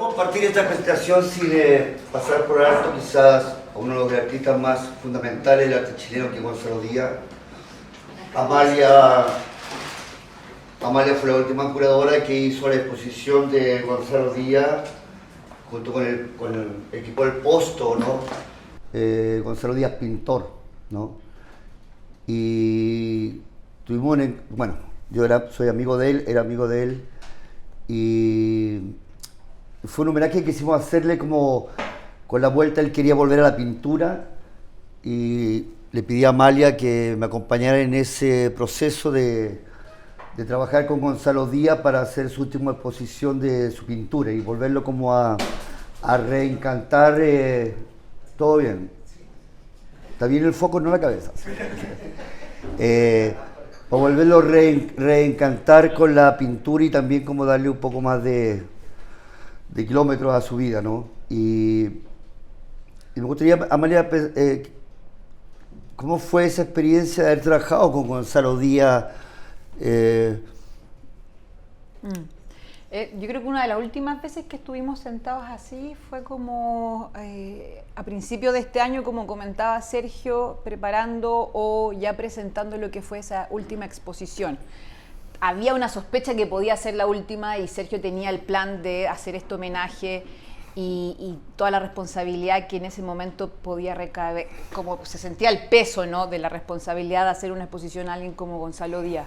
Compartir esta presentación sin pasar por alto quizás a uno de los artistas más fundamentales del arte chileno, que es Gonzalo Díaz. Amalia fue la última curadora que hizo la exposición de Gonzalo Díaz junto con el equipo del Posto, ¿no? Gonzalo Díaz pintor, ¿no? Y tuvimos, bueno, soy amigo de él, era amigo de él, y fue un homenaje que quisimos hacerle como con la vuelta. Él quería volver a la pintura y le pedí a Amalia que me acompañara en ese proceso de trabajar con Gonzalo Díaz para hacer su última exposición de su pintura y volverlo como a reencantar. Todo bien. Está bien el foco, no la cabeza. Para volverlo a reencantar con la pintura y también como darle un poco más de kilómetros a su vida, ¿no? Y me gustaría, Amalia, ¿cómo fue esa experiencia de haber trabajado con Gonzalo Díaz? Yo creo que una de las últimas veces que estuvimos sentados así fue como a principios de este año, como comentaba Sergio, preparando o ya presentando lo que fue esa última exposición. Había una sospecha que podía ser la última y Sergio tenía el plan de hacer este homenaje y toda la responsabilidad que en ese momento podía recaer, como se sentía el peso, ¿no?, de la responsabilidad de hacer una exposición a alguien como Gonzalo Díaz.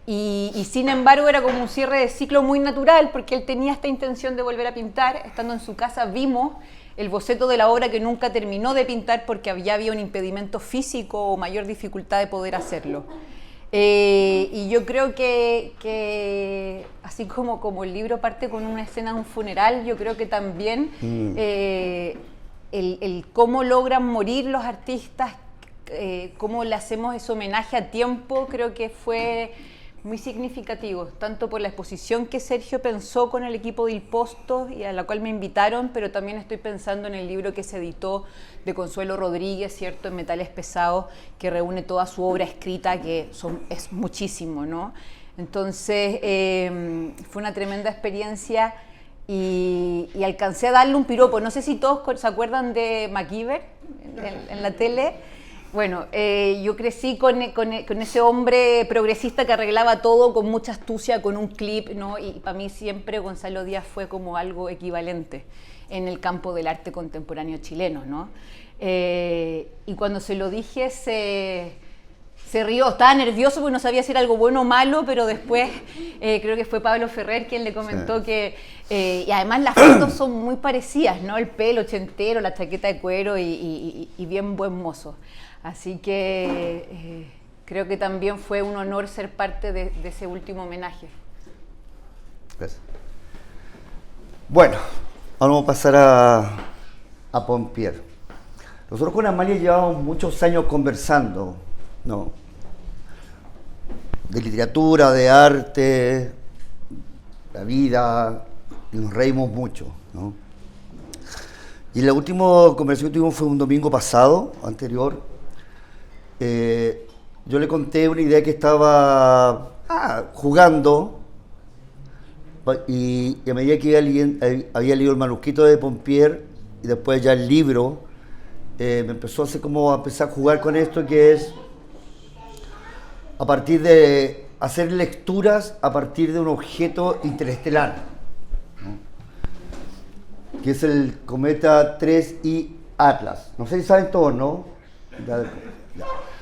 Y sin embargo era como un cierre de ciclo muy natural porque él tenía esta intención de volver a pintar. Estando en su casa vimos el boceto de la obra que nunca terminó de pintar porque había un impedimento físico o mayor dificultad de poder hacerlo. Y yo creo que así como el libro parte con una escena de un funeral, yo creo que también el cómo logran morir los artistas, cómo le hacemos ese homenaje a tiempo, creo que fue muy significativo, tanto por la exposición que Sergio pensó con el equipo de Il Posto y a la cual me invitaron, pero también estoy pensando en el libro que se editó de Consuelo Rodríguez, ¿cierto?, en Metales Pesados, que reúne toda su obra escrita, que es muchísimo, ¿no? Entonces, fue una tremenda experiencia y alcancé a darle un piropo. No sé si todos se acuerdan de MacGyver en la tele. Bueno, yo crecí con ese hombre progresista que arreglaba todo con mucha astucia, con un clip, ¿no? Y para mí siempre Gonzalo Díaz fue como algo equivalente en el campo del arte contemporáneo chileno, ¿no? Y cuando se lo dije se rió, estaba nervioso porque no sabía si era algo bueno o malo, pero después creo que fue Pablo Ferrer quien le comentó que... y además las fotos son muy parecidas, ¿no? El pelo ochentero, la chaqueta de cuero y bien buen mozo. Así que creo que también fue un honor ser parte de ese último homenaje. Gracias. Bueno, vamos a pasar a Pompier. Nosotros con Amalia llevamos muchos años conversando, ¿no?, de literatura, de arte, la vida, y nos reímos mucho, ¿no? Y la última conversación que tuvimos fue un domingo pasado, anterior. Yo le conté una idea que estaba jugando y a medida que había leído el manuscrito de Pompier y después ya el libro, me empezó a empezar a jugar con esto, que es a partir de hacer lecturas a partir de un objeto interestelar, ¿no?, que es el cometa 3I Atlas. No sé si saben todos, ¿no?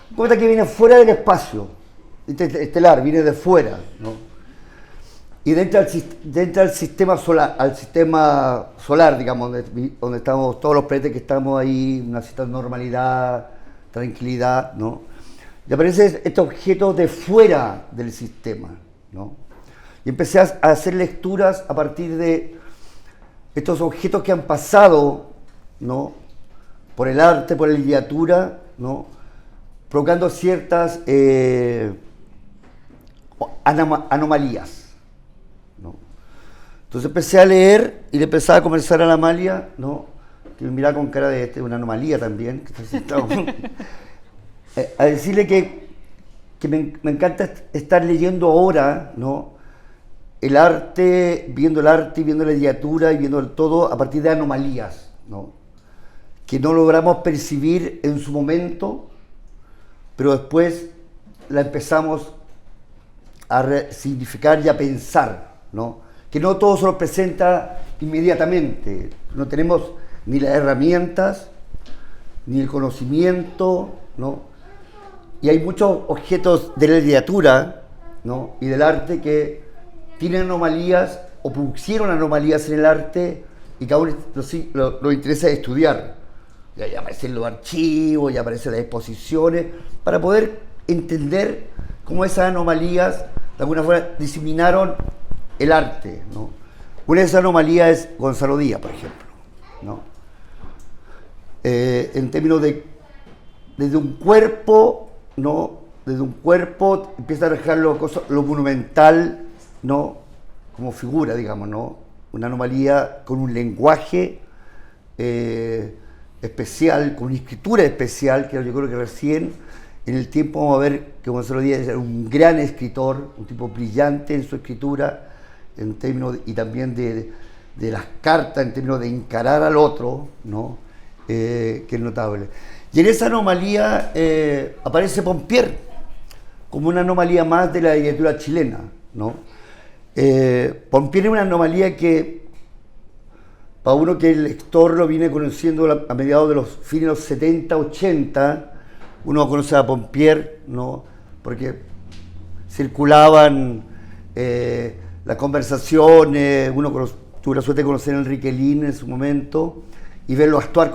Un cometa que viene fuera del espacio estelar, viene de fuera, ¿no? Y dentro del sistema solar, digamos, donde estamos todos los planetas que estamos ahí, una cierta normalidad, tranquilidad, ¿no? Y aparecen estos objetos de fuera del sistema, ¿no? Y empecé a hacer lecturas a partir de estos objetos que han pasado, ¿no?, por el arte, por la literatura, ¿no?, provocando ciertas anomalías, ¿no? Entonces empecé a leer y le empezaba a conversar a la Amalia, ¿no?, que me miraba con cara de una anomalía también, a decirle que me encanta estar leyendo ahora, ¿no?, el arte, viendo el arte, viendo la literatura y viendo todo a partir de anomalías, ¿no? Que no logramos percibir en su momento, pero después la empezamos a significar y a pensar, ¿no? Que no todo se nos presenta inmediatamente, no tenemos ni las herramientas, ni el conocimiento, ¿no? Y hay muchos objetos de la literatura, ¿no? Y del arte que tienen anomalías o pusieron anomalías en el arte y que aún nos interesa estudiar. Y ahí aparecen los archivos, y aparecen las exposiciones, para poder entender cómo esas anomalías de alguna forma diseminaron el arte, ¿no? Una de esas anomalías es Gonzalo Díaz, por ejemplo, ¿no? En términos de desde un cuerpo, ¿no? Desde un cuerpo empieza a dejar lo monumental, ¿no? Como figura, digamos, ¿no? Una anomalía con un lenguaje especial, con una escritura especial, que yo creo que recién en el tiempo vamos a ver que Gonzalo Díaz era un gran escritor, un tipo brillante en su escritura, en términos y también de las cartas, en términos de encarar al otro, ¿no? Que es notable. Y en esa anomalía aparece Pompier como una anomalía más de la literatura chilena, ¿no? Pompier es una anomalía que, para uno que el lector lo viene conociendo a mediados de los fines de los 70, 80, uno conoce a Pompier, ¿no? Porque circulaban las conversaciones, tuvo la suerte de conocer a Enrique Lin en su momento y verlo actuar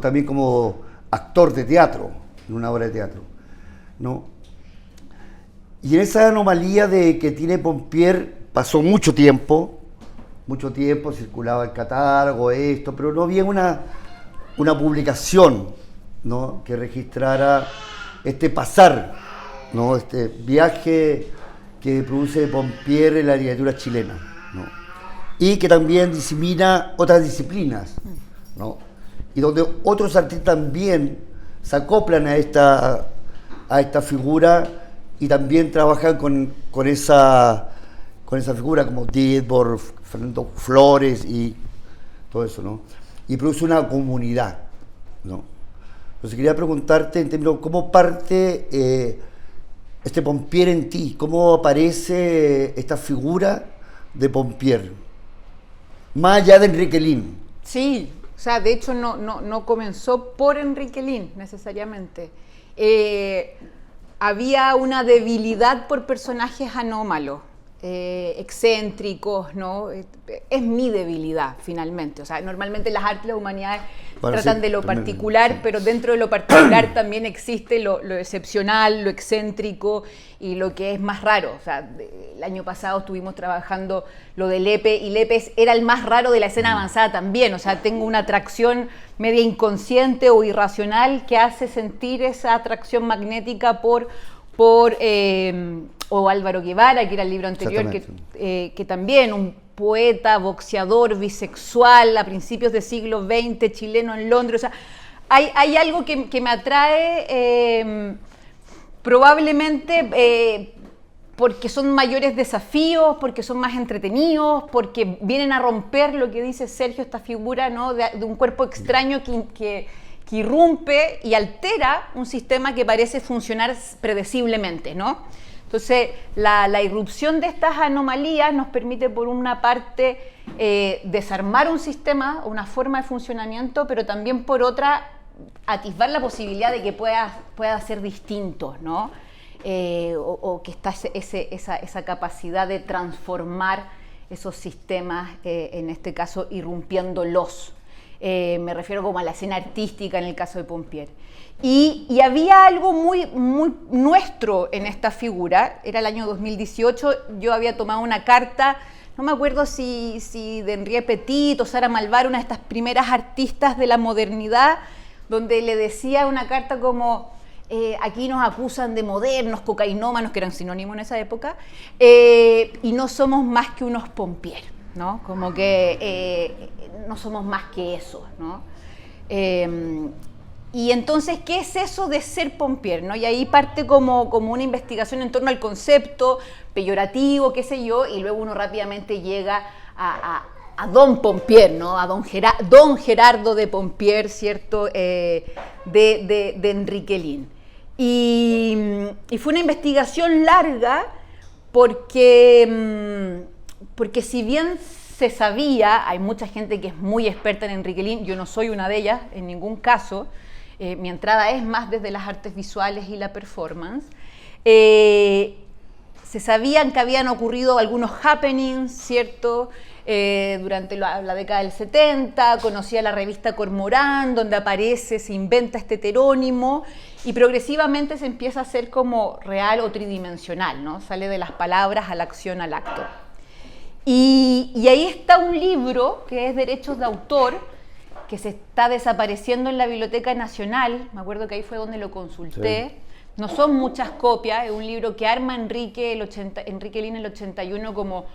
también como actor de teatro, en una obra de teatro, ¿no? Y en esa anomalía que tiene Pompier pasó mucho tiempo, circulaba el catálogo, pero no había una publicación, ¿no? Que registrara este pasar, ¿no? Este viaje que produce Pompier en la literatura chilena, ¿no? Y que también disemina otras disciplinas, ¿no? Y donde otros artistas también se acoplan a esta figura y también trabajan con esa figura, como Dietborg, Fernando Flores y todo eso, ¿no? Y produce una comunidad, ¿no? Entonces quería preguntarte en términos, ¿cómo parte este Pompier en ti? ¿Cómo aparece esta figura de Pompier? Más allá de Enrique Lin. Sí, o sea, de hecho no comenzó por Enrique Lin necesariamente. Había una debilidad por personajes anómalos, excéntricos, ¿no? Es mi debilidad, finalmente. O sea, normalmente las artes y las humanidades tratan de lo particular, sí. Pero dentro de lo particular también existe lo excepcional, lo excéntrico y lo que es más raro. O sea, el año pasado estuvimos trabajando lo de Lepe, y Lepe era el más raro de la escena avanzada también. O sea, tengo una atracción media inconsciente o irracional que hace sentir esa atracción magnética o Álvaro Guevara, que era el libro anterior, que también un poeta, boxeador, bisexual, a principios del siglo XX, chileno en Londres. O sea, hay algo que me atrae, probablemente porque son mayores desafíos, porque son más entretenidos, porque vienen a romper lo que dice Sergio, esta figura, ¿no? de un cuerpo extraño que irrumpe y altera un sistema que parece funcionar predeciblemente, ¿no? Entonces, la irrupción de estas anomalías nos permite, por una parte, desarmar un sistema, una forma de funcionamiento, pero también, por otra, atisbar la posibilidad de que pueda ser distinto, ¿no? O que está esa capacidad de transformar esos sistemas, en este caso, irrumpiéndolos. Me refiero como a la escena artística en el caso de Pompier. Y había algo muy, muy nuestro en esta figura. Era el año 2018, yo había tomado una carta, no me acuerdo si de Henriette Petit o Sara Malvar, una de estas primeras artistas de la modernidad, donde le decía una carta como, aquí nos acusan de modernos, cocainómanos, que eran sinónimos en esa época, y no somos más que unos Pompier, ¿no? Como que no somos más que eso, ¿no? Y entonces, ¿qué es eso de ser pompier, ¿no? Y ahí parte como una investigación en torno al concepto peyorativo, qué sé yo, y luego uno rápidamente llega a Don Pompier, ¿no? A don Gerardo de Pompier, ¿cierto? De Enrique Lihn. Y fue una investigación larga porque si bien se sabía, hay mucha gente que es muy experta en Enrique Lihn, yo no soy una de ellas en ningún caso, mi entrada es más desde las artes visuales y la performance, se sabían que habían ocurrido algunos happenings, ¿cierto? Durante la década del 70, conocía la revista Cormorán, donde aparece, se inventa este heterónimo, y progresivamente se empieza a hacer como real o tridimensional, ¿no? Sale de las palabras a la acción, al acto. Y ahí está un libro que es Derechos de Autor, que se está desapareciendo en la Biblioteca Nacional, me acuerdo que ahí fue donde lo consulté, sí. No son muchas copias, es un libro que arma Enrique Lihn el 81 como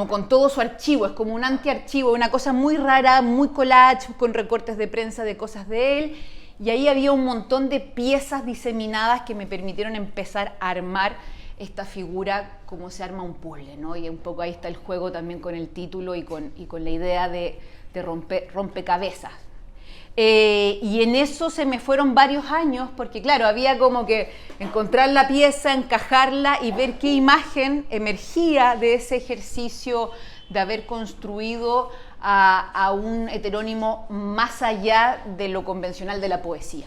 con todo su archivo, es como un antiarchivo, una cosa muy rara, muy collage, con recortes de prensa de cosas de él, y ahí había un montón de piezas diseminadas que me permitieron empezar a armar esta figura como se arma un puzzle, ¿no? Y un poco ahí está el juego también con el título y con la idea de rompecabezas. Y en eso se me fueron varios años, porque claro, había como que encontrar la pieza, encajarla y ver qué imagen emergía de ese ejercicio de haber construido a un heterónimo más allá de lo convencional de la poesía.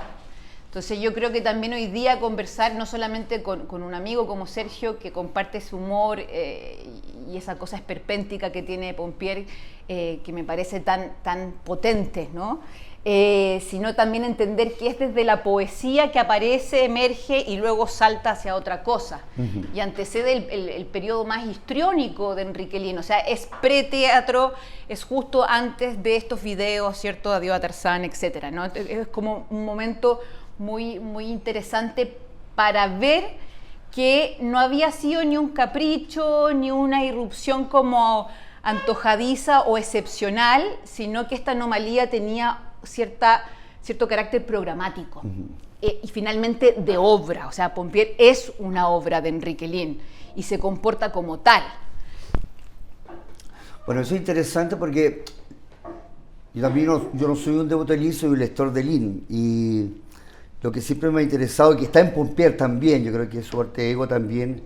Entonces yo creo que también hoy día conversar no solamente con un amigo como Sergio, que comparte su humor y esa cosa esperpéntica que tiene Pompier, que me parece tan potente, ¿no? Sino también entender que es desde la poesía que aparece, emerge y luego salta hacia otra cosa. Uh-huh. Y antecede el periodo más histriónico de Enrique Lihn, o sea, es preteatro, es justo antes de estos videos, ¿cierto? Adiós a Tarzán, etcétera, ¿no? Es como un momento muy, muy interesante para ver que no había sido ni un capricho, ni una irrupción como antojadiza o excepcional, sino que esta anomalía tenía cierto carácter programático. Uh-huh. Y finalmente de obra, o sea, Pompier es una obra de Enrique Lihn y se comporta como tal. Bueno, eso es interesante porque yo no soy un devoto de Lihn, soy un lector de Lihn, y lo que siempre me ha interesado, y que está en Pompier también, yo creo que es su arte ego también,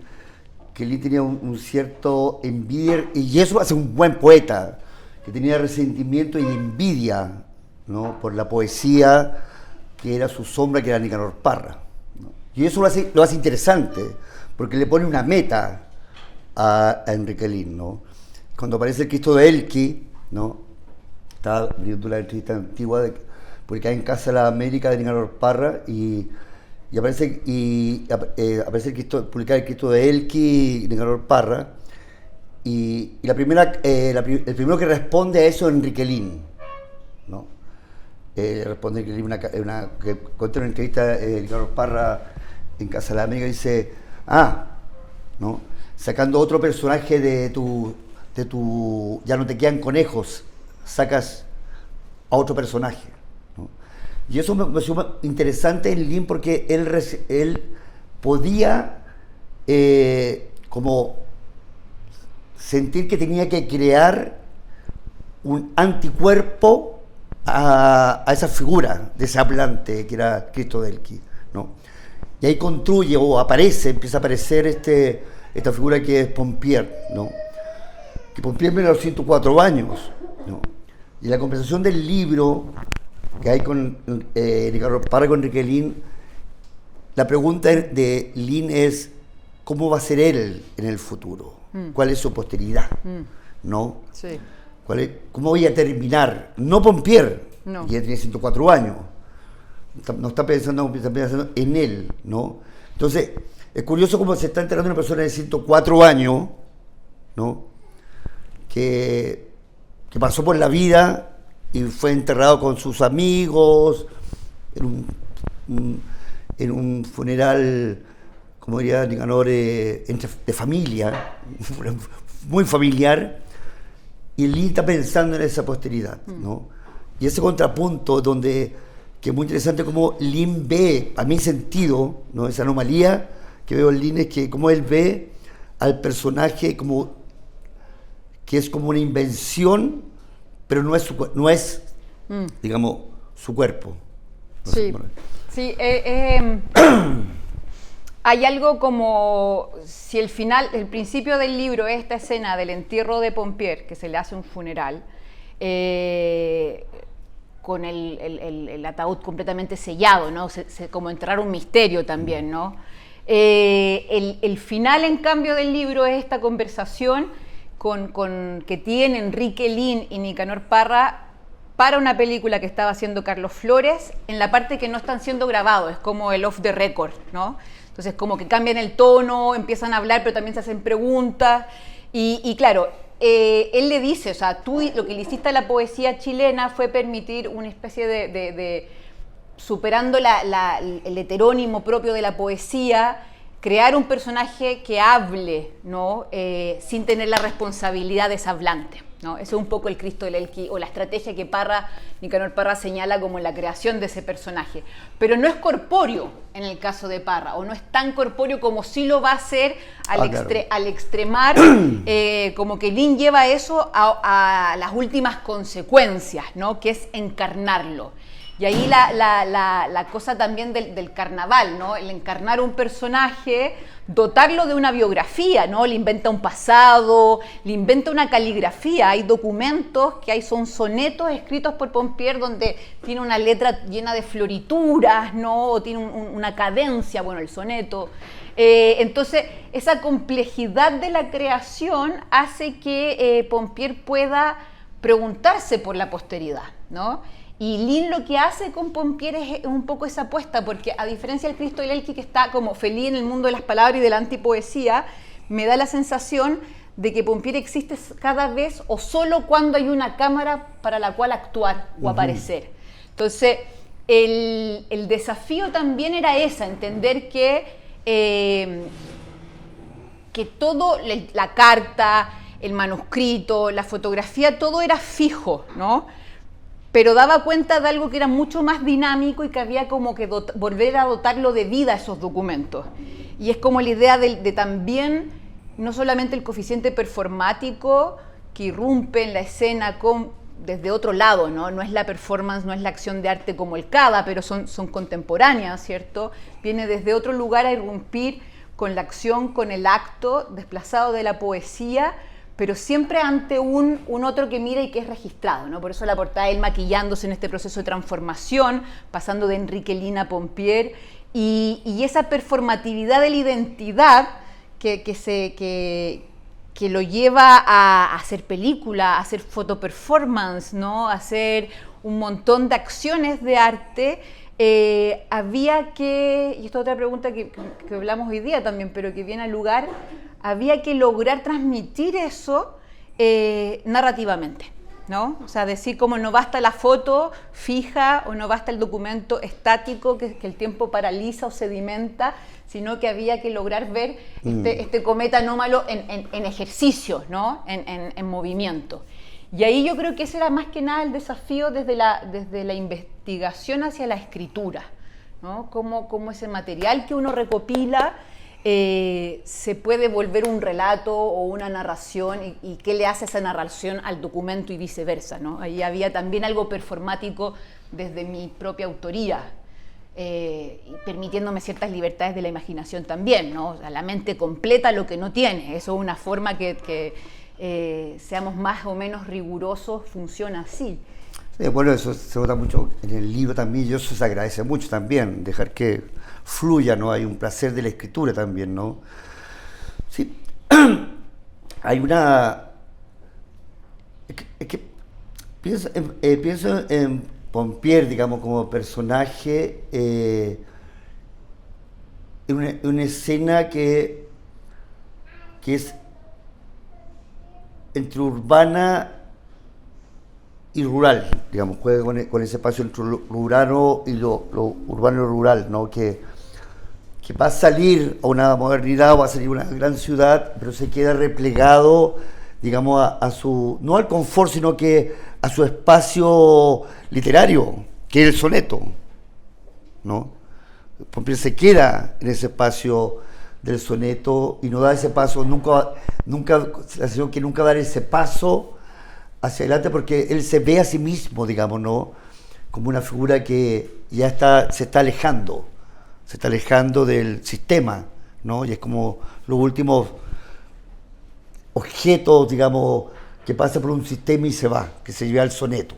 que Lihn tenía un cierto envidia, y eso hace un buen poeta, que tenía resentimiento y envidia, ¿no? Por la poesía que era su sombra, que era Nicanor Parra, ¿no? Y eso lo hace interesante, porque le pone una meta a Enrique Lihn, ¿no? Cuando aparece el Cristo de Elqui, ¿no? Estaba viendo la entrevista antigua publicada en Casa de la América de Nicanor Parra, y aparece el Cristo, publicado el Cristo de Elqui y Nicanor Parra, y el primero que responde a eso es Enrique Lihn, ¿no? Responde Enrique Lihn que conté una entrevista de Nicanor Parra en Casa de la América, y dice, ¿no? Sacando otro personaje de tu ya no te quedan conejos, sacas a otro personaje, ¿no? Y eso me pareció interesante en Lihn, porque él podía como sentir que tenía que crear un anticuerpo a esa figura de ese hablante que era Cristo de Elqui, ¿no? Y ahí construye o empieza a aparecer esta figura que es Pompier, ¿no? Que Pompier viene a los 104 años, ¿no? Y la conversación del libro que hay con Nicanor Parra, con Enrique Lihn, la pregunta de Lihn es ¿cómo va a ser él en el futuro? ¿Cuál es su posteridad? ¿No? Sí. ¿Cómo voy a terminar? No Pompier, no. Que ya tiene 104 años. No está pensando en él, ¿no? Entonces, es curioso cómo se está enterando una persona de 104 años, ¿no? Que pasó por la vida y fue enterrado con sus amigos en un funeral, como diría Nicanor, de familia, muy familiar, y Lihn está pensando en esa posteridad, ¿no? Y ese contrapunto donde que es muy interesante cómo Lin ve, a mi sentido, ¿no? Esa anomalía que veo en Lin es que cómo él ve al personaje como que es como una invención, pero no es, digamos, su cuerpo. No sé Sí, cómo lo- sí. Hay algo como si el principio del libro es esta escena del entierro de Pompier, que se le hace un funeral, con el ataúd completamente sellado, ¿no? Como enterrar un misterio también, ¿no? El final, en cambio, del libro es esta conversación que tienen Enrique Lin y Nicanor Parra para una película que estaba haciendo Carlos Flores, en la parte que no están siendo grabados, es como el off the record, ¿no? Entonces como que cambian el tono, empiezan a hablar, pero también se hacen preguntas, y claro, él le dice, o sea, tú lo que le hiciste a la poesía chilena fue permitir una especie de superando el heterónimo propio de la poesía, crear un personaje que hable, ¿no? Sin tener la responsabilidad deshablante, ¿no? Eso es un poco el Cristo del Elqui, o la estrategia que Nicanor Parra señala como la creación de ese personaje. Pero no es corpóreo en el caso de Parra, o no es tan corpóreo como sí lo va a ser al extremar, como que Lin lleva eso a las últimas consecuencias, ¿no? Que es encarnarlo. Y ahí la cosa también del carnaval, ¿no? El encarnar un personaje, dotarlo de una biografía, ¿no? Le inventa un pasado, le inventa una caligrafía. Hay documentos son sonetos escritos por Pompier donde tiene una letra llena de florituras, ¿no? O tiene una cadencia, bueno, el soneto. Entonces, esa complejidad de la creación hace que Pompier pueda preguntarse por la posteridad, ¿no? Y Lin lo que hace con Pompier es un poco esa apuesta, porque a diferencia del Cristo del Elqui, que está como feliz en el mundo de las palabras y de la antipoesía, me da la sensación de que Pompier existe cada vez o solo cuando hay una cámara para la cual actuar o aparecer. Entonces, el desafío también era entender que todo, la carta, el manuscrito, la fotografía, todo era fijo, ¿no? Pero daba cuenta de algo que era mucho más dinámico y que había como que volver a dotarlo de vida a esos documentos. Y es como la idea de también, no solamente el coeficiente performático que irrumpe en la escena desde otro lado, ¿no? No es la performance, no es la acción de arte como el CADA, pero son contemporáneas, ¿cierto? Viene desde otro lugar a irrumpir con la acción, con el acto, desplazado de la poesía, pero siempre ante un otro que mira y que es registrado, ¿no? Por eso la portada de él maquillándose en este proceso de transformación, pasando de Enrique Lin a Pompier, y esa performatividad de la identidad que lo lleva a hacer película, a hacer fotoperformance, ¿no? A hacer un montón de acciones de arte. Había que, y esta es otra pregunta que hablamos hoy día también, pero que viene al lugar, había que lograr transmitir eso narrativamente, ¿no? O sea, decir como no basta la foto fija o no basta el documento estático que el tiempo paraliza o sedimenta, sino que había que lograr ver este cometa anómalo en ejercicio, ¿no? En movimiento. Y ahí yo creo que ese era más que nada el desafío desde la investigación hacia la escritura, ¿no? Cómo ese material que uno recopila se puede volver un relato o una narración y qué le hace esa narración al documento y viceversa, ¿no? Ahí había también algo performático desde mi propia autoría, permitiéndome ciertas libertades de la imaginación también, ¿no? O sea, la mente completa lo que no tiene, eso es una forma que seamos más o menos rigurosos, funciona así. Sí, bueno, eso se nota mucho en el libro también, y eso se agradece mucho también, dejar que fluya, ¿no? Hay un placer de la escritura también, ¿no? Sí, hay una... Es que pienso en Pompier, digamos, como personaje, en una escena que es entre urbana y rural, digamos, juega con ese espacio entre lo urbano y lo urbano y rural, ¿no? Que va a salir a una modernidad o va a salir a una gran ciudad, pero se queda replegado, digamos, a su, no al confort, sino que a su espacio literario, que es el soneto, ¿no? Pompier se queda en ese espacio del soneto y no da ese paso, nunca, la sensación que nunca va a dar ese paso hacia adelante porque él se ve a sí mismo, digamos, ¿no? Como una figura que ya se está alejando del sistema, ¿no? Y es como los últimos objetos, digamos, que pasa por un sistema y se va, que se lleva al soneto,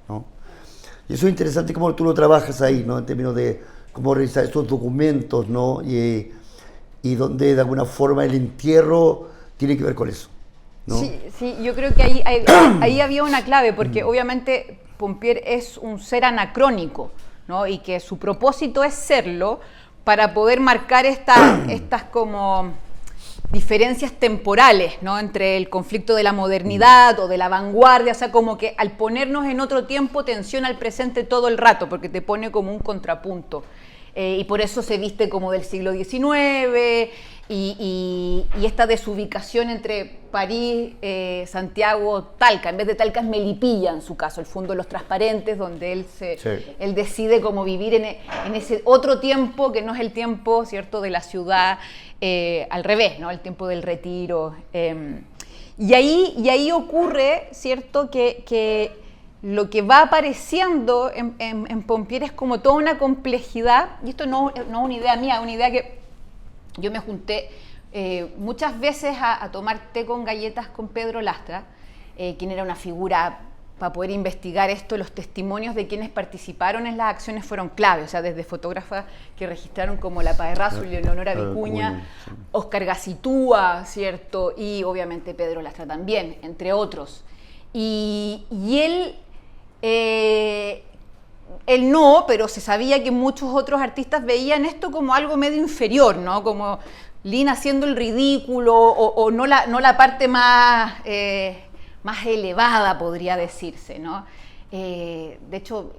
¿no? Y eso es interesante cómo tú lo trabajas ahí, ¿no? En términos de cómo revisar esos documentos, ¿no? Y donde de alguna forma el entierro tiene que ver con eso, ¿no? Sí, yo creo que ahí había una clave, porque obviamente Pompier es un ser anacrónico, ¿no? Y que su propósito es serlo para poder marcar estas como diferencias temporales, ¿no? Entre el conflicto de la modernidad o de la vanguardia, o sea, como que al ponernos en otro tiempo tensiona al presente todo el rato, porque te pone como un contrapunto. Y por eso se viste como del siglo XIX y esta desubicación entre París, Santiago, Talca. En vez de Talca es Melipilla en su caso, el fondo de los transparentes, donde él decide cómo vivir en ese otro tiempo que no es el tiempo, ¿cierto?, de la ciudad, al revés, ¿no?, el tiempo del retiro. Y ahí ocurre, ¿cierto?, que lo que va apareciendo en Pompier es como toda una complejidad, y esto no es una idea mía, es una idea que yo me junté muchas veces a tomar té con galletas con Pedro Lastra, quien era una figura, para poder investigar esto, los testimonios de quienes participaron en las acciones fueron clave, o sea, desde fotógrafas que registraron como la Paerrazo y Leonora Vicuña, sí. Óscar Gacitúa, ¿cierto? Y obviamente Pedro Lastra también, entre otros. Y él no, pero se sabía que muchos otros artistas veían esto como algo medio inferior, ¿no? Como Lin haciendo el ridículo o no la parte más elevada, podría decirse, ¿no? De hecho,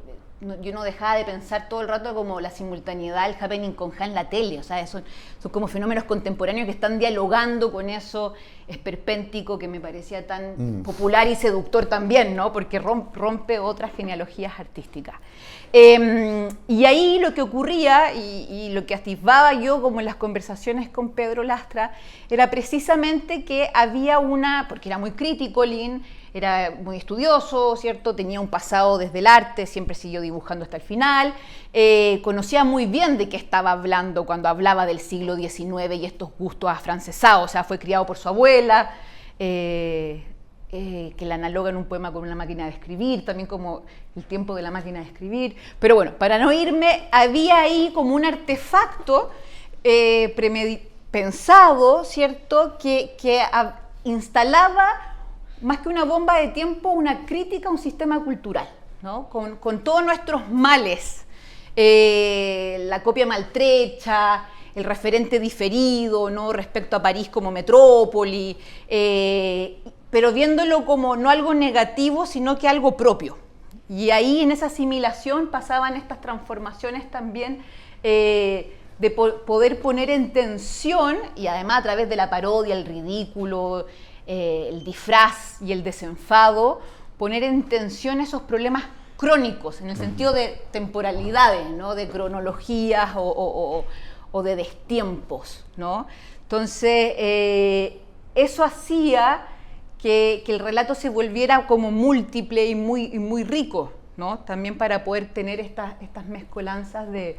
yo no dejaba de pensar todo el rato como la simultaneidad, el happening con Ja en la tele, o sea, son como fenómenos contemporáneos que están dialogando con eso esperpéntico que me parecía tan popular y seductor también, ¿no? Porque rompe otras genealogías artísticas. Y ahí lo que ocurría y lo que atisbaba yo como en las conversaciones con Pedro Lastra era precisamente que había porque era muy crítico Lin, era muy estudioso, ¿cierto? Tenía un pasado desde el arte, siempre siguió dibujando hasta el final, conocía muy bien de qué estaba hablando cuando hablaba del siglo XIX y estos gustos afrancesados, o sea, fue criado por su abuela, que la analoga en un poema con una máquina de escribir, también como el tiempo de la máquina de escribir. Pero bueno, para no irme, había ahí como un artefacto pensado, ¿cierto?, que instalaba, más que una bomba de tiempo, una crítica a un sistema cultural, ¿no? Con todos nuestros males, la copia maltrecha, el referente diferido, ¿no?, respecto a París como metrópoli, pero viéndolo como no algo negativo, sino que algo propio. Y ahí en esa asimilación pasaban estas transformaciones también de poder poner en tensión, y además a través de la parodia, el ridículo, el disfraz y el desenfado, poner en tensión esos problemas crónicos, en el sentido de temporalidades, ¿no?, de cronologías o de destiempos, ¿no? Entonces, eso hacía que el relato se volviera como múltiple y muy rico, ¿no? También para poder tener estas mezcolanzas de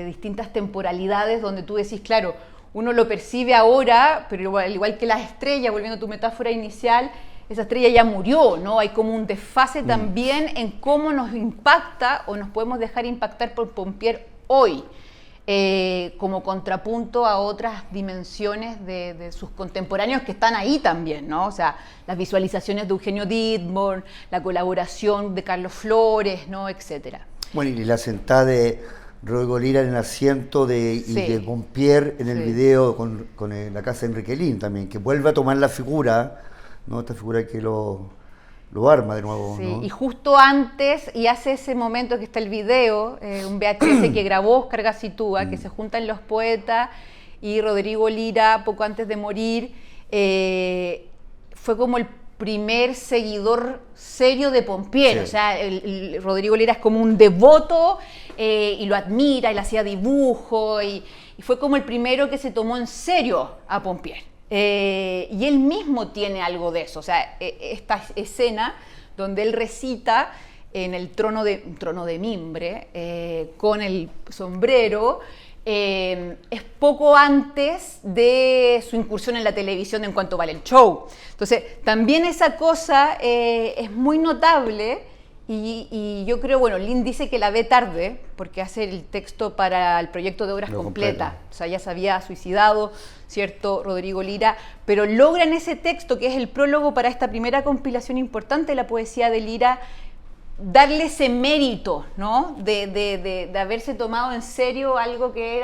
distintas temporalidades donde tú decís, claro, uno lo percibe ahora, pero al igual que las estrellas, volviendo a tu metáfora inicial, esa estrella ya murió, ¿no? Hay como un desfase también en cómo nos impacta o nos podemos dejar impactar por Pompier hoy, como contrapunto a otras dimensiones de sus contemporáneos que están ahí también, ¿no? O sea, las visualizaciones de Eugenio Dittborn, la colaboración de Carlos Flores, ¿no?, etcétera. Bueno, y la sentada de Rodrigo Lira en el asiento y de Pompier en el video con la casa de Enrique Lin también, que vuelve a tomar la figura, ¿no?, esta figura que lo arma de nuevo. Sí, ¿no? Y justo antes, y hace ese momento que está el video, un VHS que grabó Óscar Gacitúa, que se juntan los poetas, y Rodrigo Lira, poco antes de morir, fue como el primer seguidor serio de Pompier. Sí. O sea, Rodrigo Lira es como un devoto y lo admira, y le hacía dibujo, y fue como el primero que se tomó en serio a Pompier. Y él mismo tiene algo de eso, o sea, esta escena donde él recita en el trono de mimbre, con el sombrero, es poco antes de su incursión en la televisión en Cuánto vale el show. Entonces, también esa cosa es muy notable y yo creo, bueno, Lin dice que la ve tarde porque hace el texto para el proyecto de obras completa. O sea, ya se había suicidado, ¿cierto? Rodrigo Lira, pero logra en ese texto, que es el prólogo para esta primera compilación importante de la poesía de Lira, darle ese mérito, ¿no? De haberse tomado en serio algo que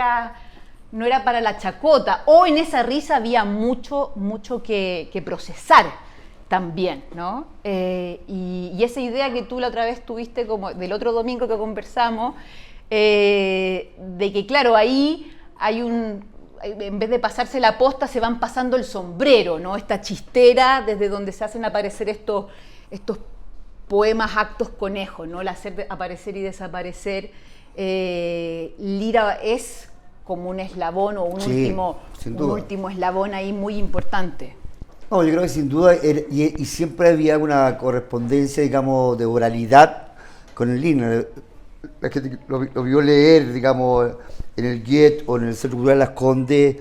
no era para la chacota, o en esa risa había mucho que procesar también, ¿no? Y esa idea que tú la otra vez tuviste, como del otro domingo que conversamos, de que claro, ahí hay en vez de pasarse la posta, se van pasando el sombrero, ¿no? Esta chistera desde donde se hacen aparecer estos poemas actos conejos, ¿no? El hacer aparecer y desaparecer. Lira es como un eslabón o un último eslabón ahí muy importante. No, yo creo que sin duda, y siempre había una correspondencia, digamos, de oralidad con el Lin. La gente lo vio leer, digamos, en el GIET o en el Centro Cultural Las Condes,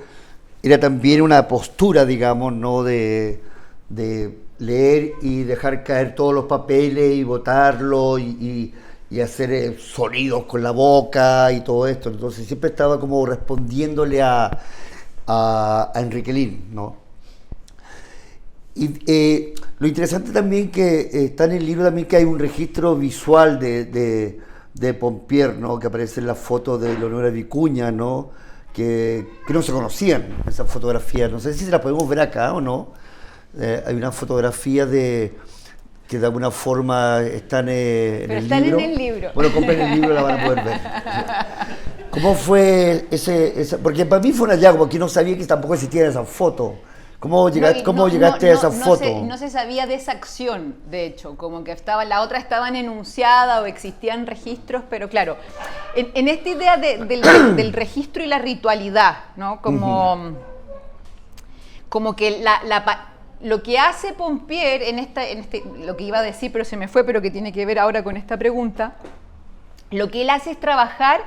era también una postura, digamos, ¿no? de leer y dejar caer todos los papeles y botarlo y hacer sonidos con la boca y todo esto. Entonces siempre estaba como respondiéndole a Enrique Lin, ¿no? Y lo interesante también que está en el libro también que hay un registro visual de Pompier, ¿no? Que aparece en la foto de Leonora Vicuña, ¿no? Que no se conocían esas fotografías. No sé si se las podemos ver acá o no. Hay una fotografía que de alguna forma están en el libro. Están en el libro. Bueno, compren el libro y la van a poder ver. ¿Cómo fue ese? Porque para mí fue un hallazgo, porque no sabía que tampoco existía esa foto. ¿Cómo llegaste a esa foto? No se sabía de esa acción, de hecho, como que la otra estaba enunciada o existían registros, pero claro, en esta idea del registro y la ritualidad, ¿no? Como que lo que hace Pompier lo que iba a decir, pero se me fue, pero que tiene que ver ahora con esta pregunta, lo que él hace es trabajar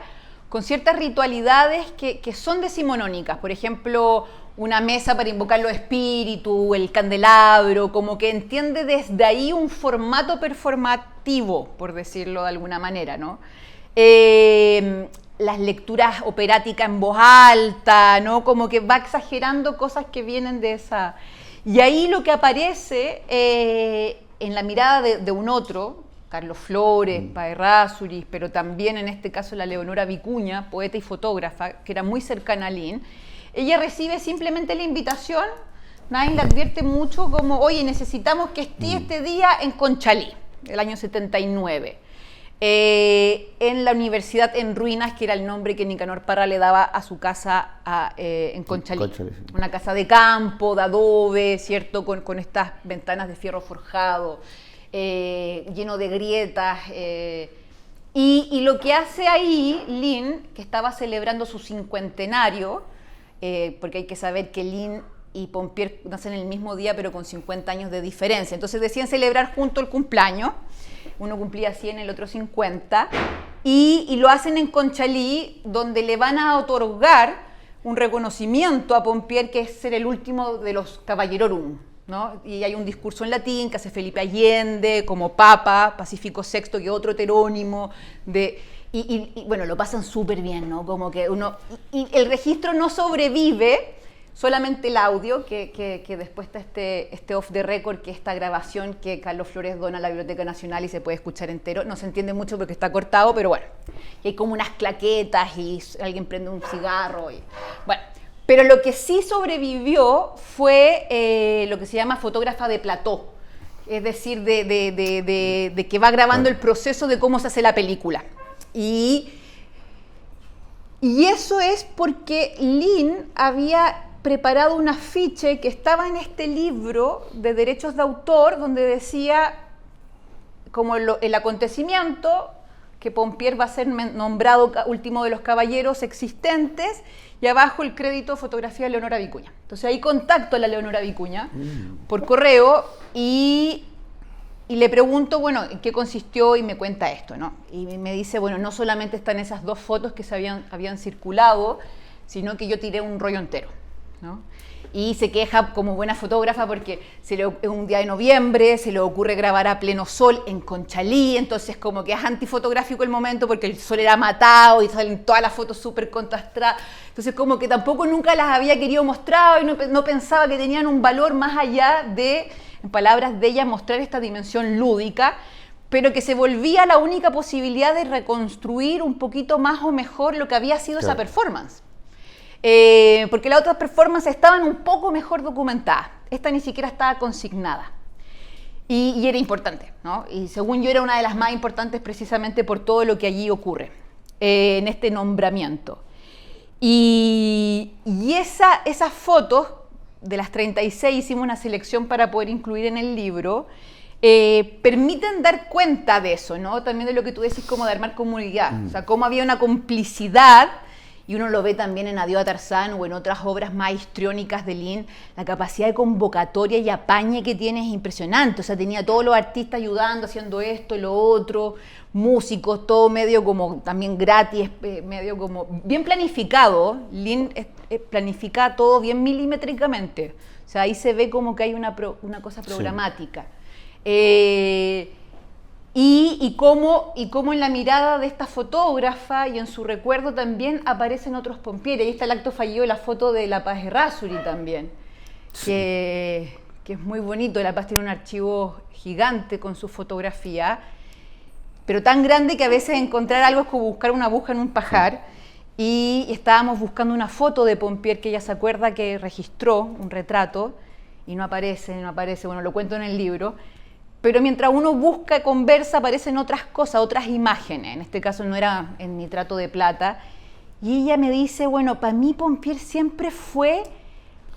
con ciertas ritualidades que son decimonónicas, por ejemplo, una mesa para invocar los espíritus, el candelabro, como que entiende desde ahí un formato performativo, por decirlo de alguna manera, ¿no? Las lecturas operáticas en voz alta, ¿no? Como que va exagerando cosas que vienen de esa... Y ahí lo que aparece en la mirada de un otro, Carlos Flores, Páez Errázuriz, pero también en este caso la Leonora Vicuña, poeta y fotógrafa, que era muy cercana a Lin, ella recibe simplemente la invitación, nadie le advierte mucho, como, oye, necesitamos que esté este día en Conchalí, el año 79, en la Universidad en Ruinas, que era el nombre que Nicanor Parra le daba a su casa en Conchalí. Una casa de campo, de adobe, ¿cierto? Con estas ventanas de fierro forjado, lleno de grietas. Y lo que hace ahí Lin, que estaba celebrando su cincuentenario, porque hay que saber que Lin y Pompier nacen el mismo día pero con 50 años de diferencia, entonces decían celebrar junto el cumpleaños, uno cumplía 100, el otro 50, y lo hacen en Conchalí, donde le van a otorgar un reconocimiento a Pompier, que es ser el último de los caballerorum, ¿no? Y hay un discurso en latín que hace Felipe Allende como Papa, Pacífico VI, que es otro heterónimo de... Y bueno, lo pasan súper bien, ¿no? Como que y el registro no sobrevive, solamente el audio, que después está este off the record, que es esta grabación que Carlos Flores dona a la Biblioteca Nacional y se puede escuchar entero. No se entiende mucho porque está cortado, pero bueno. Y hay como unas claquetas y alguien prende un cigarro. Bueno, pero lo que sí sobrevivió fue lo que se llama fotógrafa de plató. Es decir, de que va grabando el proceso de cómo se hace la película. Y eso es porque Lin había preparado un afiche que estaba en este libro de derechos de autor, donde decía como el acontecimiento que Pompier va a ser nombrado último de los caballeros existentes, y abajo el crédito fotografía de Leonora Vicuña. Entonces ahí contacto a la Leonora Vicuña por correo y le pregunto, bueno, ¿en qué consistió? Y me cuenta esto, ¿no? Y me dice, bueno, no solamente están esas 2 fotos que habían circulado, sino que yo tiré un rollo entero, ¿no? Y se queja como buena fotógrafa porque es un día de noviembre, se le ocurre grabar a pleno sol en Conchalí, entonces como que es antifotográfico el momento porque el sol era matado y salen todas las fotos súper contrastadas. Entonces como que tampoco nunca las había querido mostrar y no pensaba que tenían un valor más allá de, en palabras de ella, mostrar esta dimensión lúdica, pero que se volvía la única posibilidad de reconstruir un poquito más o mejor lo que había sido esa performance. Porque las otras performances estaban un poco mejor documentadas. Esta ni siquiera estaba consignada. Y era importante, ¿no? Y según yo era una de las más importantes precisamente por todo lo que allí ocurre en este nombramiento. Y esas fotos, de las 36 hicimos una selección para poder incluir en el libro, permiten dar cuenta de eso, ¿no? También de lo que tú decís como de armar comunidad. O sea, cómo había una complicidad. Y uno lo ve también en Adiós a Tarzán o en otras obras más histriónicas de Lynn. La capacidad de convocatoria y apañe que tiene es impresionante. O sea, tenía todos los artistas ayudando, haciendo esto y lo otro, músicos, todo medio como también gratis, medio como bien planificado. Lynn planifica todo bien milimétricamente. O sea, ahí se ve como que hay una cosa programática. Sí. Y cómo en la mirada de esta fotógrafa y en su recuerdo también aparecen otros Pompier. Ahí está el acto fallido de la foto de La Paz Errázuriz también, sí. que es muy bonito. La Paz tiene un archivo gigante con su fotografía, pero tan grande que a veces encontrar algo es como buscar una aguja en un pajar. Y estábamos buscando una foto de Pompier que ella se acuerda que registró, un retrato, y no aparece, bueno, lo cuento en el libro. Pero mientras uno busca, conversa, aparecen otras cosas, otras imágenes. En este caso no era en Nitrato de Plata. Y ella me dice, bueno, para mí Pompier siempre fue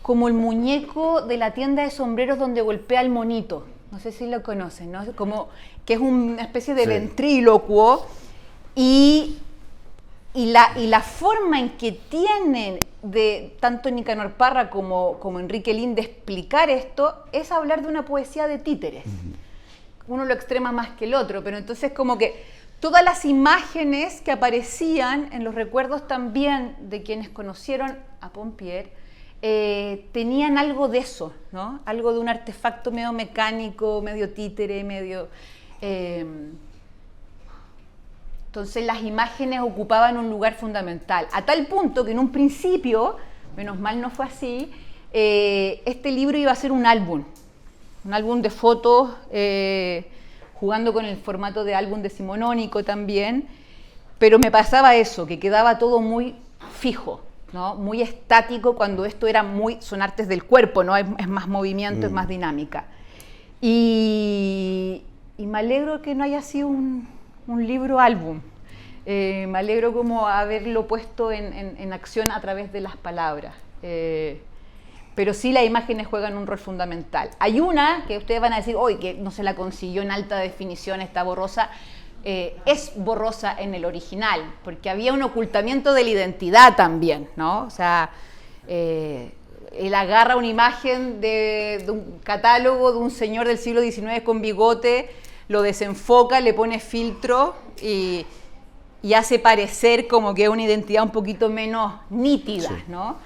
como el muñeco de la tienda de sombreros donde golpea al monito. No sé si lo conocen, ¿no? Como que es una especie de ventrílocuo. Y la forma en que tienen de tanto Nicanor Parra como Enrique Lihn de explicar esto es hablar de una poesía de títeres. Uno lo extrema más que el otro, pero entonces como que todas las imágenes que aparecían en los recuerdos también de quienes conocieron a Pompier tenían algo de eso, ¿no? Algo de un artefacto medio mecánico, medio títere, medio... Entonces las imágenes ocupaban un lugar fundamental, a tal punto que en un principio, menos mal no fue así, este libro iba a ser un álbum de fotos, jugando con el formato de álbum decimonónico también, pero me pasaba eso, que quedaba todo muy fijo, ¿no? Muy estático, cuando esto era son artes del cuerpo, ¿no? Es más movimiento, es más dinámica. Y me alegro que no haya sido un libro álbum. Me alegro como haberlo puesto en acción a través de las palabras. Pero sí las imágenes juegan un rol fundamental. Hay una que ustedes van a decir, hoy que no se la consiguió en alta definición, está borrosa. Es borrosa en el original, porque había un ocultamiento de la identidad también, ¿no? O sea, él agarra una imagen de un catálogo de un señor del siglo XIX con bigote, lo desenfoca, le pone filtro y hace parecer como que es una identidad un poquito menos nítida, ¿no?